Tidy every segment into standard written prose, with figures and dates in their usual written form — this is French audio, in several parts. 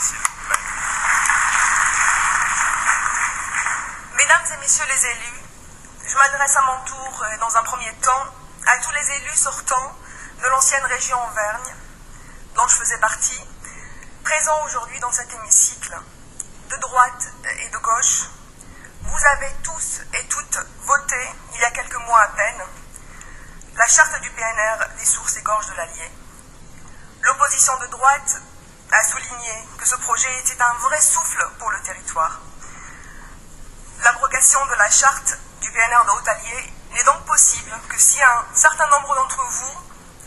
s'il vous plaît. Mesdames et messieurs les élus, je m'adresse à mon tour, dans un premier temps, à tous les élus sortants de l'ancienne région Auvergne, dont je faisais partie, présents aujourd'hui dans cet hémicycle, de droite et de gauche. Vous avez tous et toutes voté, il y a quelques mois à peine, la charte du PNR des sources et gorges de l'Allier. L'opposition de droite a souligné que ce projet était un vrai souffle pour le territoire. L'abrogation de la charte du PNR de Haute-Allier n'est donc possible que si un certain nombre d'entre vous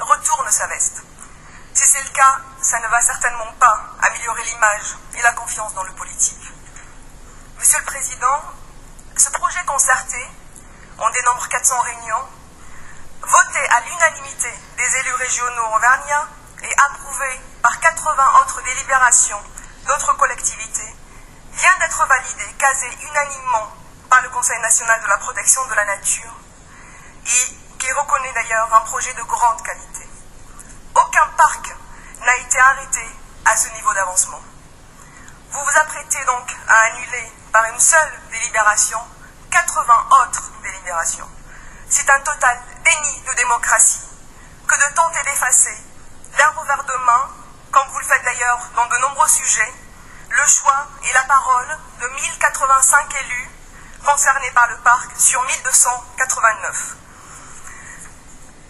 retourne sa veste. Si c'est le cas, ça ne va certainement pas améliorer l'image et la confiance dans le politique. Monsieur le Président, ce projet concerté, on dénombre 400 réunions, voté à l'unanimité des élus régionaux auvergnats et approuvé par 80 autres délibérations d'autres collectivités, vient d'être validé, casé unanimement par le Conseil national de la protection de la nature et qui reconnaît d'ailleurs un projet de grande qualité. Aucun parc n'a été arrêté à ce niveau d'avancement. Vous vous apprêtez donc à annuler par une seule délibération 80 autres délibérations. C'est un total déni de démocratie que de tenter d'effacer d'un revers de main, comme vous le faites d'ailleurs dans de nombreux sujets, le choix et la parole de 1085 élus concernés par le parc sur 1289.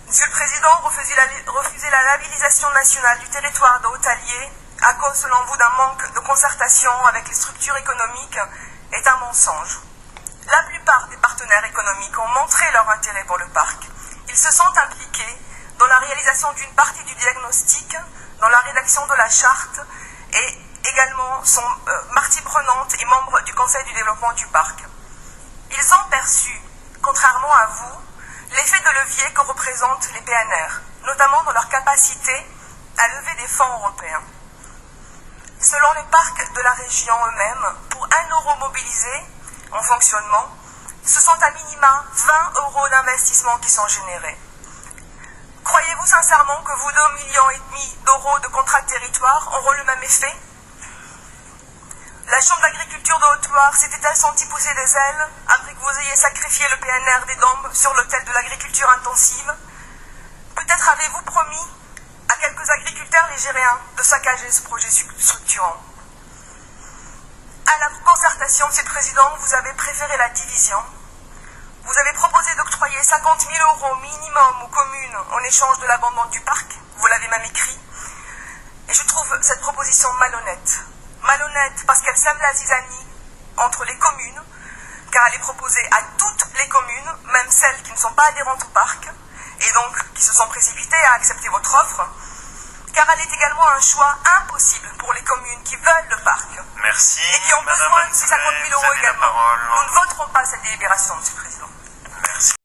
Monsieur le Président, refuser la labellisation nationale du territoire de Haute-Allier à cause, selon vous, d'un manque de concertation avec les structures économiques est un mensonge. La plupart des partenaires économiques ont montré leur intérêt pour le parc. Ils se sont impliqués dans la réalisation d'une partie du diagnostic, dans la rédaction de la charte et également sont partie prenante et membres du Conseil du développement du parc. Ils ont perçu, contrairement à vous, l'effet de levier que représentent les PNR, notamment dans leur capacité à lever des fonds européens. Selon les parcs de la région eux-mêmes, pour 1 euro mobilisé en fonctionnement, ce sont à minima 20 euros d'investissement qui sont générés. Croyez-vous sincèrement que vos 2,5 millions d'euros de contrats de territoire auront le même effet? La Chambre d'agriculture de Haute-Loire s'était-elle sentie pousser des ailes après que vous ayez sacrifié le PNR des Dombes sur l'autel de l'agriculture intensive? Peut-être avez-vous promis à quelques agriculteurs ligériens de saccager ce projet structurant. À la concertation, Monsieur le Président, vous avez préféré la division. Vous avez proposé d'octroyer 50 000 euros minimum aux communes en échange de l'abandon du parc. Vous l'avez même écrit. Et je trouve cette proposition malhonnête. Malhonnête parce qu'elle sème la zizanie entre les communes, car elle est proposée à toutes les communes, même celles qui ne sont pas adhérentes au parc, et donc qui se sont précipitées à accepter votre offre, car elle est également un choix impossible pour les communes qui veulent le parc. Merci. Et qui ont besoin de ces 50 000 euros également. Nous ne voterons pas cette délibération, Monsieur le Président.